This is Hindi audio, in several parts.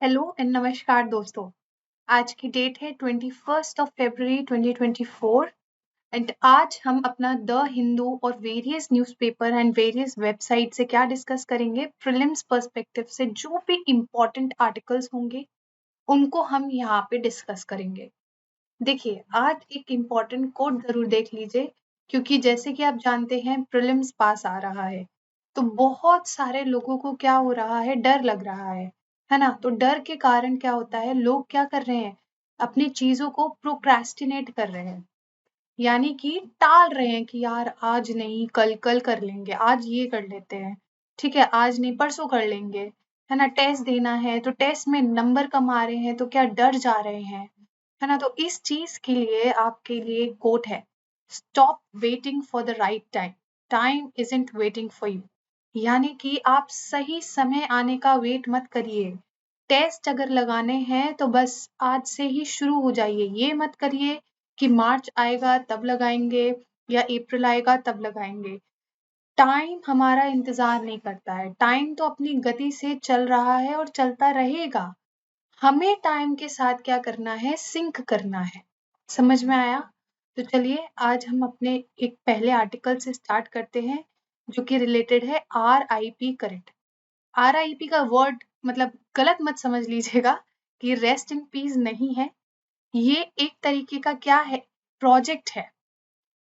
हेलो एंड नमस्कार दोस्तों। आज की डेट है 21 फरवरी 2024 एंड आज हम अपना द हिंदू और various newspaper and various website से क्या डिस्कस करेंगे, प्रीलिम्स पर्सपेक्टिव से जो भी इम्पोर्टेंट आर्टिकल्स होंगे उनको हम यहाँ पे डिस्कस करेंगे। देखिए, आज एक इम्पोर्टेंट कोट जरूर देख लीजिए, क्योंकि जैसे कि आप जानते हैं प्रीलिम्स पास आ रहा है, तो बहुत सारे लोगों को क्या हो रहा है, डर लग रहा है ना। तो डर के कारण क्या होता है, लोग क्या कर रहे हैं, अपनी चीजों को प्रोक्रेस्टिनेट कर रहे हैं, यानी कि टाल रहे हैं कि यार आज नहीं, कल कल कर लेंगे, आज ये कर लेते हैं, ठीक है, आज नहीं परसों कर लेंगे, है ना। टेस्ट देना है तो टेस्ट में नंबर कम आ रहे हैं तो क्या डर जा रहे हैं, है ना। तो इस चीज के लिए आपके लिए कोट है, stop waiting for the right time, time isn't waiting for you. यानी कि आप सही समय आने का वेट मत करिए। टेस्ट अगर लगाने हैं तो बस आज से ही शुरू हो जाइए, ये मत करिए कि मार्च आएगा तब लगाएंगे या अप्रैल आएगा तब लगाएंगे। टाइम हमारा इंतजार नहीं करता है, टाइम तो अपनी गति से चल रहा है और चलता रहेगा। हमें टाइम के साथ क्या करना है, सिंक करना है। समझ में आया? तो चलिए आज हम अपने एक पहले आर्टिकल से स्टार्ट करते हैं, जो कि रिलेटेड है RIP करेंट। RIP का वर्ड मतलब गलत मत समझ लीजिएगा कि रेस्ट इन पीस नहीं है। ये एक तरीके का क्या है, प्रोजेक्ट है।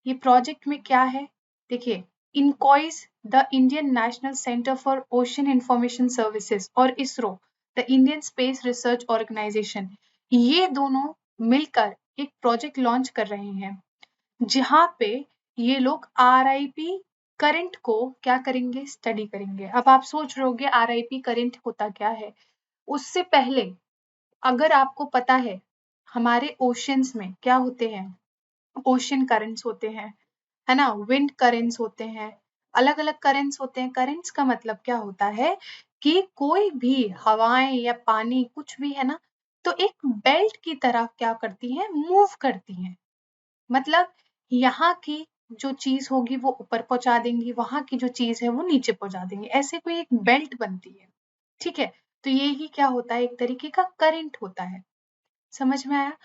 ये प्रोजेक्ट में क्या है, देखिए, INCOIS the Indian National Centre for Ocean Information Services और ISRO the Indian Space Research Organisation, ये दोनों मिलकर एक प्रोजेक्ट लॉन्च कर रहे हैं, जहां पे ये लोग RIP करंट को क्या करेंगे, स्टडी करेंगे। अब आप सोच रहे होगे RIP करंट होता क्या है। उससे पहले अगर आपको पता हमारे ओशंस में क्या होते हैं, ओशन करंट्स होते हैं, है ना, विंड करंट्स होते हैं, अलग अलग करंट्स होते हैं। करंट्स का मतलब क्या होता है कि कोई भी हवाएं या पानी कुछ भी है ना, तो एक बेल्ट की तरह क्या करती हैं, मूव करती हैं। मतलब यहाँ की जो चीज होगी वो ऊपर पहुंचा देंगी, वहां की जो चीज है वो नीचे पहुंचा देंगी, ऐसे कोई एक बेल्ट बनती है, ठीक है। तो ये ही क्या होता है, एक तरीके का करंट होता है। समझ में आया?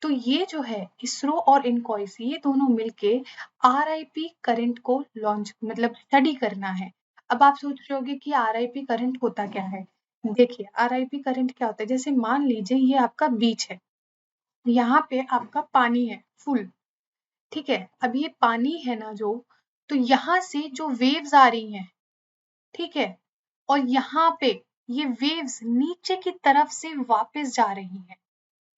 तो ये जो है इसरो और इनकॉइस, ये दोनों मिलके RIP करंट को लॉन्च मतलब स्टडी करना है। अब आप सोच रहे होगे कि RIP करंट होता क्या है। देखिए, RIP करंट क्या होता है, जैसे मान लीजिए ये आपका बीच है, यहाँ पे आपका पानी है फुल, ठीक है। अब ये पानी है ना जो, तो यहाँ से जो वेव्स आ रही हैं, ठीक है, और यहाँ पे ये वेव्स नीचे की तरफ से वापस जा रही हैं,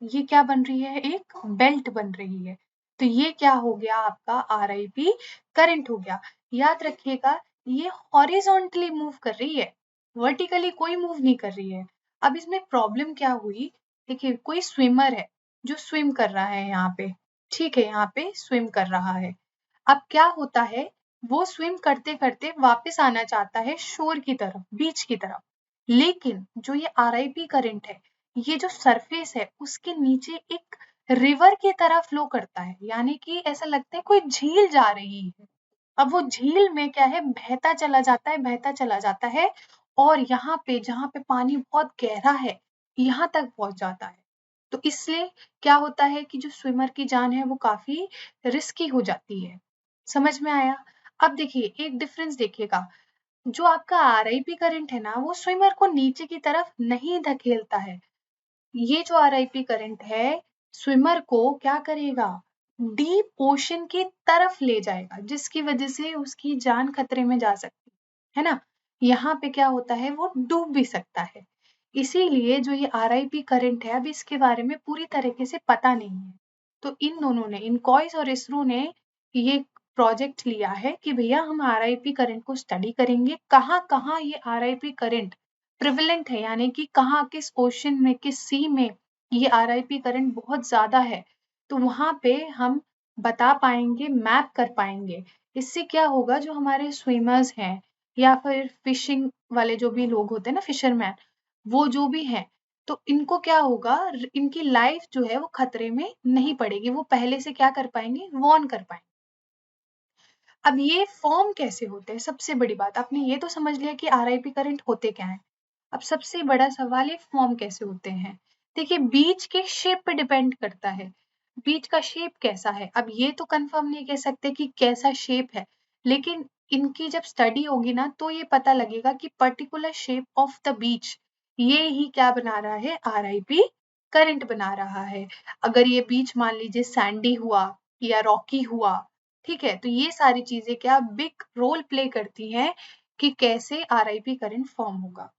ये क्या बन रही है, एक बेल्ट बन रही है। तो ये क्या हो गया, आपका RIP करंट हो गया। याद रखिएगा, ये हॉरिजॉन्टली मूव कर रही है, वर्टिकली कोई मूव नहीं कर रही है। अब इसमें प्रॉब्लम क्या हुई, देखिए कोई स्विमर है जो स्विम कर रहा है यहाँ पे, ठीक है, यहाँ पे स्विम कर रहा है। अब क्या होता है, वो स्विम करते करते वापस आना चाहता है शोर की तरफ, बीच की तरफ, लेकिन जो ये RIP करंट है, ये जो सरफेस है उसके नीचे एक रिवर की तरह फ्लो करता है, यानी कि ऐसा लगता है कोई झील जा रही है। अब वो झील में क्या है, बहता चला जाता है, बहता चला जाता है, और यहाँ पे जहाँ पे पानी बहुत गहरा है, यहाँ तक पहुंच जाता है। तो इसलिए क्या होता है कि जो स्विमर की जान है वो काफी रिस्की हो जाती है। समझ में आया? अब देखिए एक डिफरेंस देखिएगा, जो आपका RIP करंट है ना, वो स्विमर को नीचे की तरफ नहीं धकेलता है। ये जो RIP करंट है, स्विमर को क्या करेगा, डीप ओशन की तरफ ले जाएगा, जिसकी वजह से उसकी जान खतरे में जा सकती है ना। यहाँ पे क्या होता है, वो डूब भी सकता है। इसीलिए जो ये RIP करंट है, अभी इसके बारे में पूरी तरीके से पता नहीं है। तो इन दोनों ने, इनकॉइस और इसरो ने ये प्रोजेक्ट लिया है कि भैया हम RIP करंट को स्टडी करेंगे, कहाँ कहाँ ये RIP करंट प्रिविलेंट है, यानी कि कहाँ, किस ओशन में, किस सी में ये RIP करंट बहुत ज्यादा है, तो वहां पे हम बता पाएंगे, मैप कर पाएंगे। इससे क्या होगा, जो हमारे स्विमर्स हैं या फिर फिशिंग वाले जो भी लोग होते हैं ना, फिशरमैन, वो जो भी हैं, तो इनको क्या होगा, इनकी लाइफ जो है वो खतरे में नहीं पड़ेगी, वो पहले से क्या कर पाएंगे, वॉर्न कर पाएंगे। अब ये फॉर्म कैसे होते हैं, सबसे बड़ी बात, आपने ये तो समझ लिया कि RIP करंट होते क्या है। अब सबसे बड़ा सवाल है फॉर्म कैसे होते हैं। देखिए बीच के शेप पे डिपेंड करता है, बीच का शेप कैसा है। अब ये तो कंफर्म नहीं कह सकते कि कैसा शेप है, लेकिन इनकी जब स्टडी होगी ना तो ये पता लगेगा कि particular shape of the beach ये ही क्या बना रहा है, आरआईपी करंट बना रहा है। अगर ये बीच मान लीजिए सैंडी हुआ या रॉकी हुआ, ठीक है, तो ये सारी चीजें क्या बिग रोल प्ले करती हैं कि कैसे आरआईपी करंट फॉर्म होगा।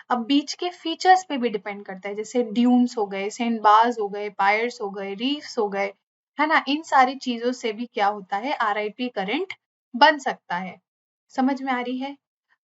अब बीच के फीचर्स पे भी डिपेंड करता है, जैसे ड्यून्स हो गए, सैंडबार्स हो गए, पायर्स हो गए, रीफ्स हो गए, है ना, इन सारी चीजों से भी क्या होता है, आरआईपी करंट बन सकता है। समझ में आ रही है।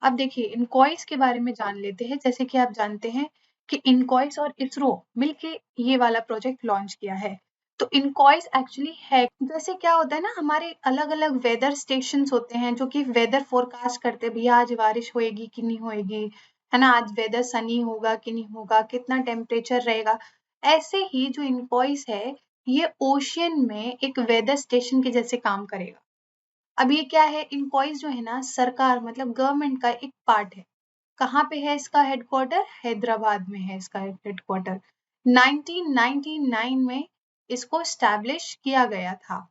अब देखिए इनकॉइस के बारे में जान लेते हैं। जैसे कि आप जानते हैं कि इनकॉइस और इसरो मिलके ये वाला प्रोजेक्ट लॉन्च किया है। तो इनकॉइस एक्चुअली है, जैसे क्या होता है ना, हमारे अलग अलग वेदर स्टेशन होते हैं जो कि वेदर फोरकास्ट करते हैं, भैया आज बारिश होएगी कि नहीं होएगी, है ना, आज वेदर सनी होगा कि नहीं होगा, कितना टेम्परेचर रहेगा। ऐसे ही जो इनकॉइस है ये ओशियन में एक वेदर स्टेशन के जैसे काम करेगा। अब ये क्या है, इनकॉइस जो है ना सरकार मतलब गवर्नमेंट का एक पार्ट है। कहाँ पे है इसका हेडक्वार्टर, हैदराबाद में है इसका हेडक्वार्टर। 1999 में इसको स्टैब्लिश किया गया था।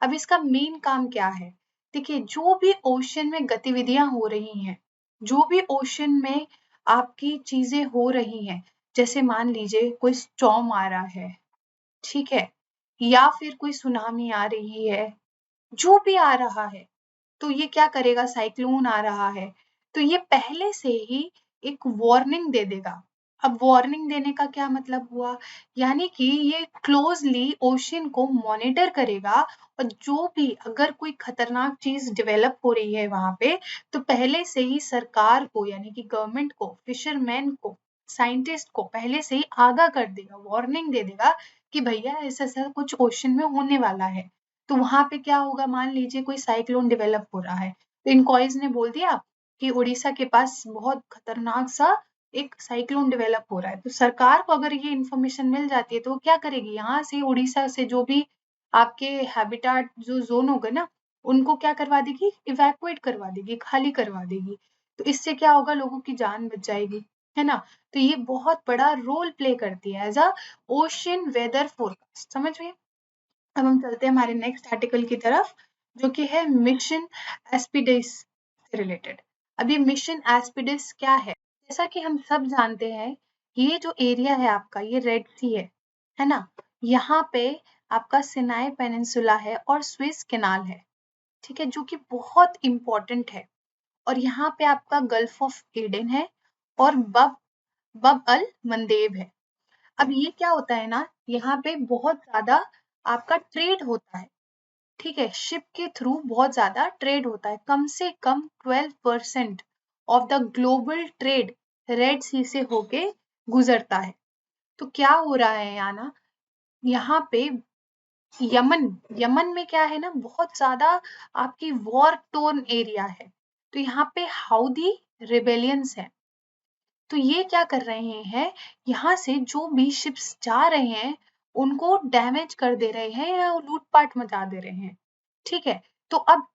अब इसका मेन काम क्या है, देखिए जो भी ओशन में गतिविधियां हो रही हैं, जो भी ओशन में आपकी चीजें हो रही हैं, जैसे मान लीजिए कोई स्टॉर्म आ रहा है, ठीक है, या फिर कोई सुनामी आ रही है, जो भी आ रहा है, तो ये क्या करेगा, साइक्लोन आ रहा है, तो ये पहले से ही एक वार्निंग दे देगा। अब वार्निंग देने का क्या मतलब हुआ, यानी कि ये क्लोजली ओशन को मॉनिटर करेगा, और जो भी अगर कोई खतरनाक चीज डेवलप हो रही है वहां पे, तो पहले से ही सरकार को यानी कि गवर्नमेंट को, फिशरमैन को, साइंटिस्ट को पहले से ही आगाह कर देगा, वार्निंग दे देगा कि भैया ऐसा ऐसा कुछ ओशन में होने वाला है। तो वहां पे क्या होगा, मान लीजिए कोई साइक्लोन डेवलप हो रहा है, तो इनकॉइस ने बोल दिया कि उड़ीसा के पास बहुत खतरनाक सा एक साइक्लोन डेवलप हो रहा है। तो सरकार को अगर ये इन्फॉर्मेशन मिल जाती है तो वो क्या करेगी, यहाँ से उड़ीसा से जो भी आपके हैबिटाट जो जोन होगा ना, उनको क्या करवा देगी, इवैक्यूएट करवा देगी, खाली करवा देगी। तो इससे क्या होगा, लोगों की जान बच जाएगी, है ना। तो ये बहुत बड़ा रोल प्ले करती है as a ocean weather forecast. समझ गए। अब हम चलते हैं हमारे नेक्स्ट आर्टिकल की तरफ, जो कि है मिशन एस्पिडिस से रिलेटेड। अब ये मिशन एस्पिडिस क्या है, जैसा कि हम सब जानते हैं, ये जो एरिया है आपका, ये रेड सी है ना, यहाँ पे आपका सिनाई पेनिनसुला है और स्विस कैनाल है, ठीक है, जो कि बहुत इंपॉर्टेंट है। और यहाँ पे आपका गल्फ ऑफ एडन है और बब अल मंदेब है। अब ये क्या होता है ना, यहाँ पे बहुत ज्यादा आपका ट्रेड होता है, ठीक है, शिप के थ्रू बहुत ज्यादा ट्रेड होता है। कम से कम 12% of the global trade Red Sea से होके गुजरता है। तो क्या हो रहा है यहाँ ना, यहाँ पे यमन यमन में क्या है ना, बहुत ज्यादा आपकी वॉर टोर्न एरिया है। तो यहाँ पे हाउदी रिबेलियंस है। तो ये क्या कर रहे हैं, यहाँ से जो भी शिप्स जा रहे हैं उनको डैमेज कर दे रहे हैं या लूटपाट मचा दे रहे हैं, ठीक है। तो अब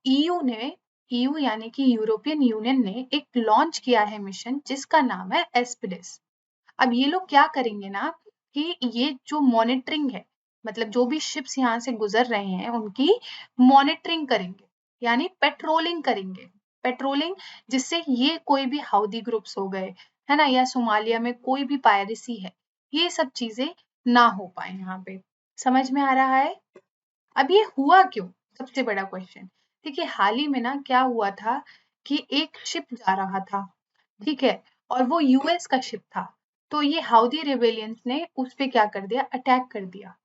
ईयू यानी कि यूरोपियन यूनियन ने एक लॉन्च किया है मिशन जिसका नाम है एस्पिडिस। अब ये लोग क्या करेंगे ना, कि ये जो मॉनिटरिंग है, मतलब जो भी शिप्स यहाँ से गुजर रहे हैं उनकी मॉनिटरिंग करेंगे, यानी पेट्रोलिंग करेंगे। पेट्रोलिंग जिससे ये कोई भी हाउदी ग्रुप्स हो गए, है ना, या सोमालिया में कोई भी पायरेसी है, ये सब चीजें ना हो पाए यहाँ पे। समझ में आ रहा है। अब ये हुआ क्यों, सबसे बड़ा क्वेश्चन। देखिए हाल ही में ना क्या हुआ था कि एक शिप जा रहा था, ठीक है, और वो यूएस का शिप था। तो ये हाउदी रिबेलियंस ने उस पे क्या कर दिया, अटैक कर दिया।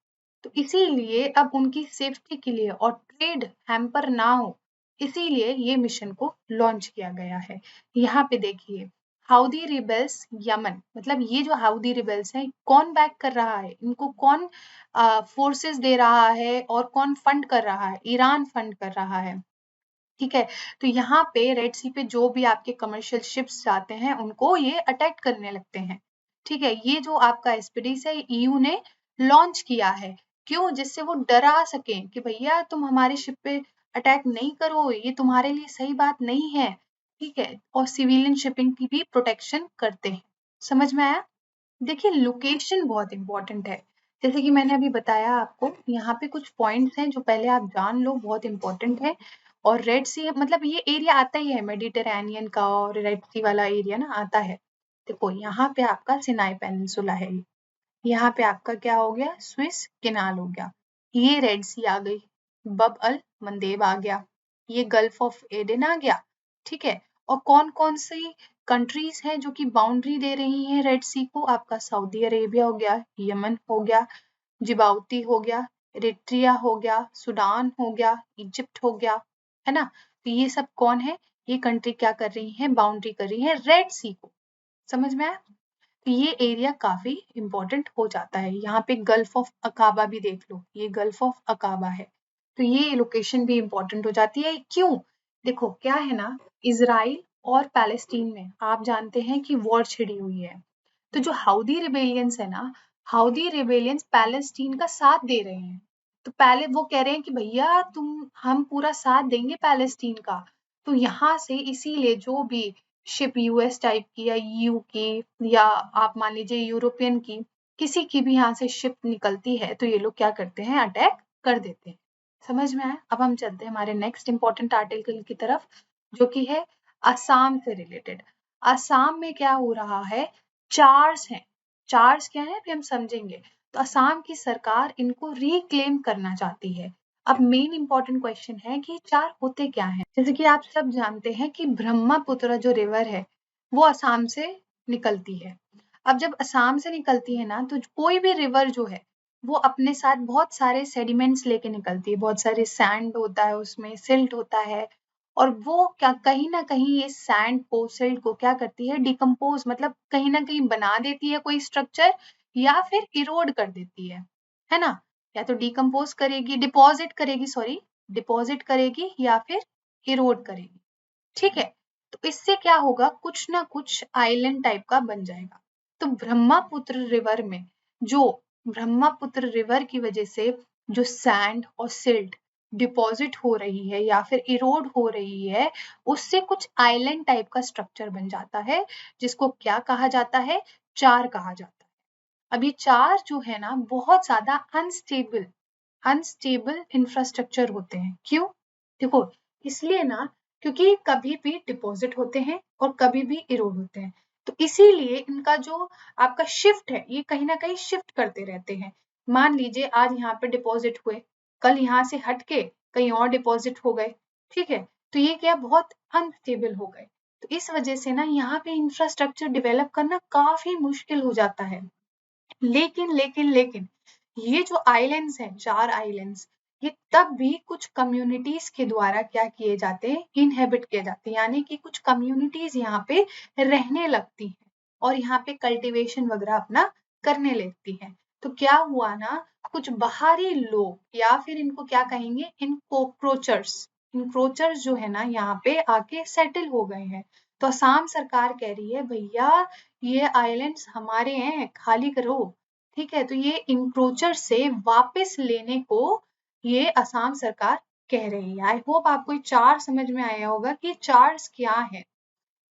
तो इसीलिए अब उनकी सेफ्टी के लिए और ट्रेड हैम्पर ना हो, इसीलिए ये मिशन को लॉन्च किया गया है। यहाँ पे देखिए हाउदी रिबेल्स यमन, मतलब ये जो हाउदी रिबेल्स हैं कौन बैक कर रहा है, इनको कौन फोर्सेस दे रहा है और कौन फंड कर रहा है, ईरान फंड कर रहा है, ठीक है। तो यहाँ पे रेड सी पे जो भी आपके कमर्शियल शिप्स जाते हैं उनको ये अटैक करने लगते हैं, ठीक है। ये जो आपका एस्पिडिस है ईयू ने लॉन्च किया है, क्यों, जिससे वो डरा सकें कि भैया तुम हमारे शिप पे अटैक नहीं करो, ये तुम्हारे लिए सही बात नहीं है, ठीक है, और सिविलियन शिपिंग की भी प्रोटेक्शन करते हैं। समझ में आया? देखिए लोकेशन बहुत इंपॉर्टेंट है। जैसे कि मैंने अभी बताया आपको, यहाँ पे कुछ पॉइंट्स हैं जो पहले आप जान लो, बहुत इंपॉर्टेंट है। और रेड सी मतलब ये एरिया आता ही है मेडिटेरेनियन का, और रेड सी वाला एरिया ना आता है। देखो यहाँ पे आपका सिनाई पेनिनसुला है, यहाँ पे आपका क्या हो गया, स्विस केनाल हो गया, ये रेड सी आ गई, बब अल मंदेब आ गया, ये गल्फ ऑफ एडन आ गया। ठीक है। और कौन कौन सी कंट्रीज हैं जो कि बाउंड्री दे रही हैं रेड सी को, आपका सऊदी अरेबिया हो गया, यमन हो गया, जिबाउती हो गया, इरिट्रिया हो गया, सूडान हो गया, इजिप्ट हो गया, है ना। तो ये सब कौन है, ये कंट्री क्या कर रही है, बाउंड्री कर रही है रेड सी को। समझ में आया? तो ये एरिया काफी इंपॉर्टेंट हो जाता है। यहाँ पे गल्फ ऑफ अकाबा भी देख लो, ये गल्फ ऑफ अकाबा है। तो ये लोकेशन भी इंपॉर्टेंट हो जाती है। क्यों? देखो क्या है ना, इजराइल और पैलेस्टीन में आप जानते हैं कि वॉर छिड़ी हुई है। तो जो हाउदी रिबेलियंस है ना, हाउदी रिबेलियंस पैलेस्टीन का साथ दे रहे हैं। तो पहले वो कह रहे हैं कि भैया तुम, हम पूरा साथ देंगे पैलेस्टीन का। तो यहाँ से इसीलिए जो भी शिप यूएस टाइप की या ईयू की, या आप मान लीजिए यूरोपियन की, किसी की भी यहाँ से शिप निकलती है तो ये लोग क्या करते हैं, अटैक कर देते हैं। समझ में आया? अब हम चलते हैं हमारे नेक्स्ट इंपॉर्टेंट आर्टिकल की तरफ, जो कि है असम से रिलेटेड। असम में क्या हो रहा है, चार्स हैं। चार्स क्या है, अभी हम समझेंगे। तो असम की सरकार इनको रिक्लेम करना चाहती है। अब मेन इंपॉर्टेंट क्वेश्चन है कि चार होते क्या हैं। जैसे कि आप सब जानते हैं कि ब्रह्मपुत्र जो रिवर है वो असम से निकलती है। अब जब असम से निकलती है ना, तो कोई भी रिवर जो है वो अपने साथ बहुत सारे सेडिमेंट्स लेके निकलती है, बहुत सारे सैंड होता है उसमें, सिल्ट होता है। और वो क्या कहीं ना कहीं ये सैंड को, सिल्ट को क्या करती है, डिकम्पोज, मतलब कहीं ना कहीं बना देती है कोई स्ट्रक्चर, या फिर इरोड कर देती है ना। या तो डिकम्पोज करेगी, डिपॉजिट करेगी, सॉरी, डिपॉजिट करेगी या फिर इरोड करेगी। ठीक है। तो इससे क्या होगा, कुछ ना कुछ आइलैंड टाइप का बन जाएगा। तो ब्रह्मपुत्र रिवर में, जो ब्रह्मपुत्र रिवर की वजह से जो सैंड और सिल्ट डिपॉजिट हो रही है या फिर इरोड हो रही है, उससे कुछ आइलैंड टाइप का स्ट्रक्चर बन जाता है, जिसको क्या कहा जाता है, चार कहा जाता है। अब ये चार जो है ना, बहुत ज्यादा अनस्टेबल अनस्टेबल इंफ्रास्ट्रक्चर होते हैं। क्यों? देखो, इसलिए ना, क्योंकि कभी भी डिपॉजिट होते हैं और कभी भी इरोड होते हैं। तो इसीलिए इनका जो आपका शिफ्ट है, ये कहीं ना कहीं शिफ्ट करते रहते हैं। मान लीजिए आज यहाँ पे डिपॉजिट हुए, कल यहाँ से हट के कहीं और डिपॉजिट हो गए। ठीक है। तो ये क्या, बहुत अनस्टेबल हो गए। तो इस वजह से ना यहाँ पे इंफ्रास्ट्रक्चर डेवलप करना काफी मुश्किल हो जाता है। लेकिन ये जो आइलैंड्स हैं, चार आइलैंड्स, ये तब भी कुछ कम्युनिटीज के द्वारा क्या किए जाते हैं, इनहेबिट किए जाते हैं। यानी कि कुछ कम्युनिटीज यहाँ पे रहने लगती हैं और यहाँ पे कल्टीवेशन वगैरह अपना करने लगती हैं। तो क्या हुआ ना, कुछ बाहरी लोग, या फिर इनको क्या कहेंगे, इनक्रोचर्स जो है ना, यहाँ पे आके सेटल हो गए हैं। तो असम सरकार कह रही है, भैया ये आइलैंड्स हमारे हैं, खाली करो। ठीक है। तो ये इंक्रोचर से वापस लेने को ये असम सरकार कह रही है। आई होप आपको ये चार समझ में आया होगा कि चार्स क्या है।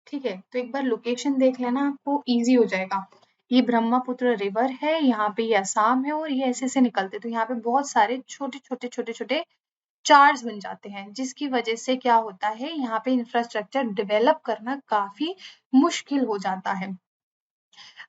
ठीक है। तो एक बार लोकेशन देख लेना, आपको इजी हो जाएगा। ये ब्रह्मपुत्र रिवर है, यहाँ पे ये असम है, और ये ऐसे से निकलते, तो यहाँ पे बहुत सारे छोटे छोटे छोटे छोटे चार्ज बन जाते हैं, जिसकी वजह से क्या होता है, यहाँ पे इंफ्रास्ट्रक्चर डेवलप करना काफी मुश्किल हो जाता है।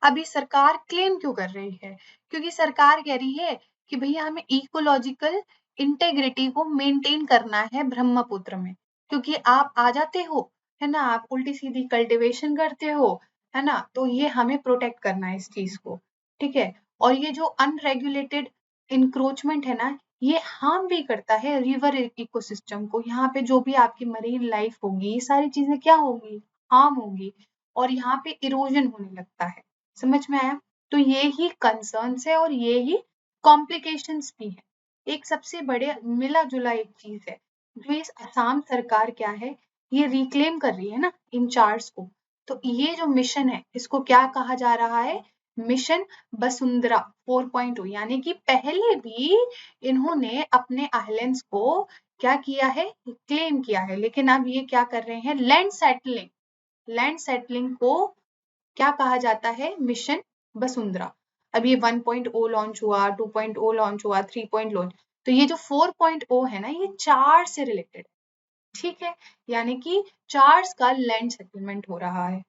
अभी सरकार क्लेम क्यों कर रही है, क्योंकि सरकार कह रही है कि भैया हमें इकोलॉजिकल इंटेग्रिटी को मेंटेन करना है ब्रह्मपुत्र में। क्योंकि आप आ जाते हो, है ना, आप उल्टी सीधी कल्टीवेशन करते हो, है ना, तो ये हमें प्रोटेक्ट करना है इस चीज को। ठीक है। और ये जो अनरेगुलेटेड इंक्रोचमेंट है ना, ये हार्म भी करता है रिवर इकोसिस्टम को। यहाँ पे जो भी आपकी मरीन लाइफ होगी, ये सारी चीजें क्या होगी, हार्म होगी, और यहाँ पे इरोजन होने लगता है। समझ में आया? तो ये ही कंसर्न्स है और ये ही कॉम्प्लिकेशंस भी है। एक सबसे बड़े मिला जुला एक चीज है, जो इस असम सरकार क्या है, ये रिक्लेम कर रही है ना इन चार्ट्स को। तो ये जो मिशन है, इसको क्या कहा जा रहा है, मिशन वसुंधरा 4.0। यानी कि पहले भी इन्होंने अपने आइलैंड्स को क्या किया है, क्लेम किया है, लेकिन अब ये क्या कर रहे हैं, लैंड सेटलिंग को क्या कहा जाता है? मिशन वसुंधरा। अब ये 1.0 लॉन्च हुआ, 2.0 लॉन्च हुआ, 3 लॉन्च, तो ये जो 4.0 है ना, ये चार से रिलेटेड, ठीक है, यानी कि चार्स का लैंड सेटलमेंट हो रहा है।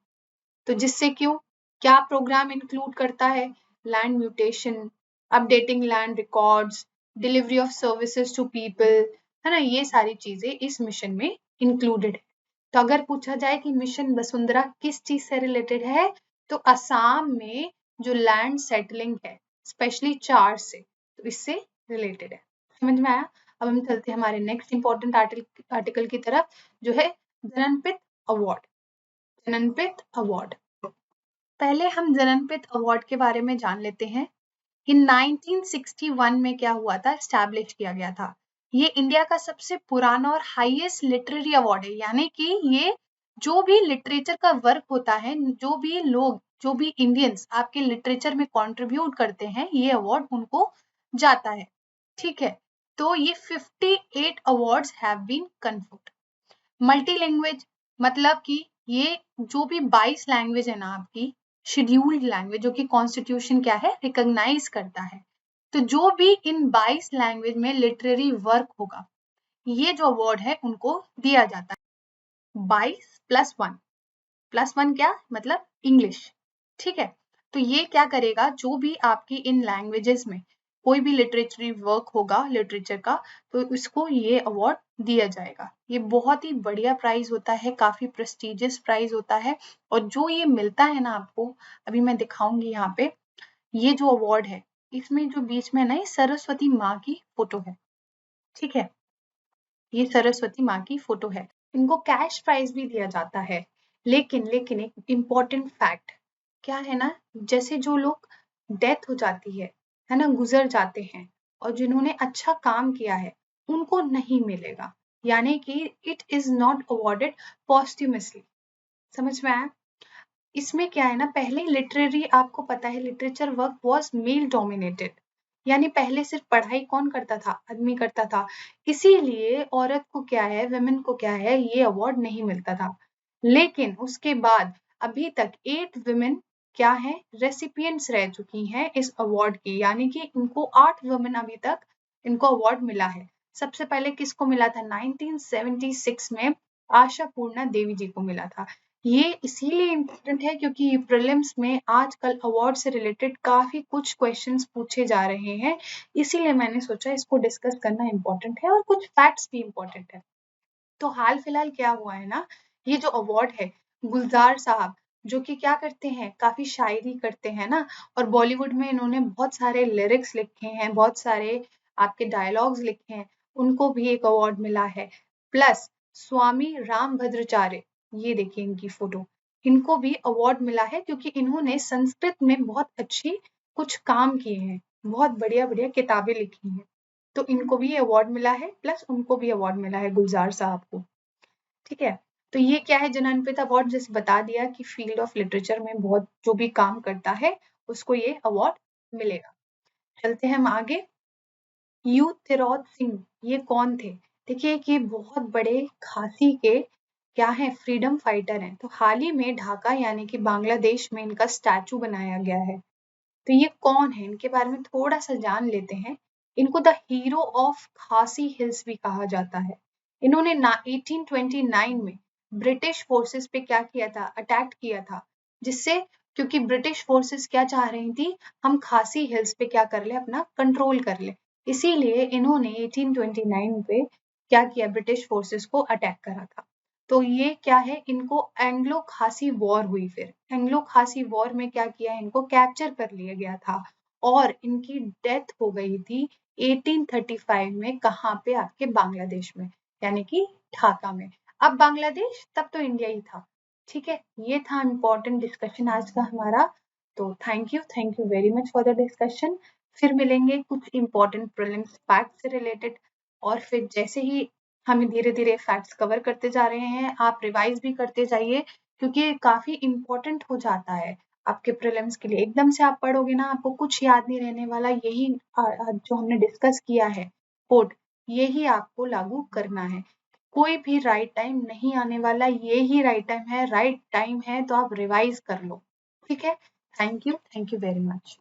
तो जिससे क्यों, क्या प्रोग्राम इंक्लूड करता है? Land mutation, updating land records, delivery of services to people, है ना, ये सारी चीजें इस मिशन में इंक्लूडेड है। तो अगर पूछा जाए कि मिशन वसुंधरा किस चीज से रिलेटेड है, तो असम में जो लैंड सेटलिंग है, स्पेशली चार से, तो इससे रिलेटेड है। समझ में आया? अब हम चलते हैं हमारे नेक्स्ट इंपॉर्टेंट आर्टिकल की तरफ, जो है जननपित अवार्ड। जननपित अवार्ड, पहले हम जननपित अवार्ड के बारे में जान लेते हैं कि 1961 में क्या हुआ था, स्टैब्लिश किया गया था। ये इंडिया का सबसे पुराना और हाईएस्ट लिटरेरी अवार्ड है, यानी कि ये जो भी लिटरेचर का वर्क होता है, जो भी लोग, जो भी इंडियंस आपके लिटरेचर में कंट्रीब्यूट करते हैं, ये अवार्ड उनको जाता है, ठीक है। तो ये 58 awards have been conferred. Multi language, मतलब कि ये जो भी 22 लैंग्वेज है ना आपकी, शेड्यूल्ड लैंग्वेज, जो कि कॉन्स्टिट्यूशन क्या है, रिकॉग्नाइज करता है। तो जो भी इन 22 लैंग्वेज में लिटरेरी वर्क होगा, ये जो अवार्ड है उनको दिया जाता है। 22 प्लस वन क्या मतलब? इंग्लिश, ठीक है। तो ये क्या करेगा, जो भी आपकी इन लैंग्वेजेस में कोई भी लिटरेचरी वर्क होगा लिटरेचर का, तो इसको ये अवार्ड दिया जाएगा। ये बहुत ही बढ़िया प्राइज होता है, काफी प्रेस्टिजियस प्राइज होता है। और जो ये मिलता है ना आपको, अभी मैं दिखाऊंगी यहाँ पे, ये जो अवार्ड है, इसमें जो बीच में ना, ये सरस्वती माँ की फोटो है, ठीक है, ये सरस्वती माँ की फोटो है। इनको कैश प्राइज भी दिया जाता है। लेकिन एक इम्पोर्टेंट फैक्ट क्या है ना, जैसे जो लोग डेथ हो जाती है ना, गुजर जाते हैं, और जिन्होंने अच्छा काम किया है, उनको नहीं मिलेगा, यानी कि it is not awarded posthumously. समझ में आया? इसमें क्या है ना, पहले लिटरेरी, आपको पता है literature work was male dominated, यानी पहले सिर्फ पढ़ाई कौन करता था? आदमी करता था। इसीलिए औरत को क्या है, वुमेन को क्या है, ये अवार्ड नहीं मिलता था। लेकिन उसके बाद अभी तक 8 वुमेन क्या है, रेसिपिएंट्स रह चुकी हैं इस अवार्ड की, यानी कि इनको 8 वुमेन अभी तक इनको अवार्ड मिला है। सबसे पहले किसको मिला था? 1976 में आशा पूर्णा देवी जी को मिला था। ये इसीलिए इम्पोर्टेंट है क्योंकि प्रीलिम्स में आजकल अवार्ड से रिलेटेड काफी कुछ क्वेश्चंस पूछे जा रहे हैं, इसीलिए मैंने सोचा इसको डिस्कस करना इम्पोर्टेंट है, और कुछ फैक्ट्स भी इम्पोर्टेंट है। तो हाल फिलहाल क्या हुआ है ना, ये जो अवार्ड है, गुलजार साहब, जो कि क्या करते हैं, काफी शायरी करते हैं ना, और बॉलीवुड में इन्होंने बहुत सारे लिरिक्स लिखे हैं, बहुत सारे आपके डायलॉग्स लिखे हैं, उनको भी एक अवार्ड मिला है। प्लस स्वामी रामभद्राचार्य, ये देखिए इनकी फोटो, इनको भी अवार्ड मिला है क्योंकि इन्होंने संस्कृत में बहुत अच्छी कुछ काम किए हैं, बहुत बढ़िया बढ़िया किताबें लिखी हैं, तो इनको भी अवार्ड मिला है, प्लस उनको भी अवार्ड मिला है गुलजार साहब को, ठीक है। तो ये क्या है, ज्ञानपीठ अवार्ड, जैसे बता दिया कि फील्ड ऑफ लिटरेचर में बहुत जो भी काम करता है उसको ये अवार्ड मिलेगा। चलते हैं हम आगे। यू तिरोत सिंह, ये कौन थे? देखिए कि बहुत बड़े खासी के क्या है, फ्रीडम फाइटर हैं। तो हाल ही में ढाका यानी कि बांग्लादेश में इनका स्टैचू बनाया गया है। तो ये कौन है, इनके बारे में थोड़ा सा जान लेते हैं। इनको द हीरो ऑफ खासी हिल्स भी कहा जाता है। इन्होंने 1829 में ब्रिटिश फोर्सेस पे क्या किया था, अटैक किया था, जिससे, क्योंकि ब्रिटिश फोर्सेस क्या चाह रही थी, हम खासी हिल्स पे क्या कर ले, अपना कंट्रोल कर ले, इसीलिए इन्होंने 1829 पे क्या किया, ब्रिटिश फोर्सेस को अटैक करा था। तो ये क्या है, इनको एंग्लो खासी वॉर हुई, फिर एंग्लो खासी वॉर में क्या किया, इनको कैप्चर कर लिया गया था, और इनकी डेथ हो गई थी 1835 में, कहाँ पे, आपके बांग्लादेश में, यानी कि ढाका में। अब बांग्लादेश, तब तो इंडिया ही था, ठीक है। ये था इम्पोर्टेंट डिस्कशन आज का हमारा। तो thank you very much for the discussion. फिर मिलेंगे कुछ इम्पोर्टेंट प्रीलिम्स फैक्ट से रिलेटेड, और फिर जैसे ही हम धीरे धीरे फैक्ट्स कवर करते जा रहे हैं, आप रिवाइज भी करते जाइए, क्योंकि ये काफी इम्पोर्टेंट हो जाता है आपके प्रीलिम्स के लिए। एकदम से आप पढ़ोगे ना, आपको कुछ याद नहीं रहने वाला, यही जो हमने डिस्कस किया है कोड, यही आपको लागू करना है। कोई भी राइट टाइम नहीं आने वाला, ये ही राइट टाइम है, राइट टाइम है तो आप रिवाइज कर लो। ठीक है, थैंक यू वेरी मच।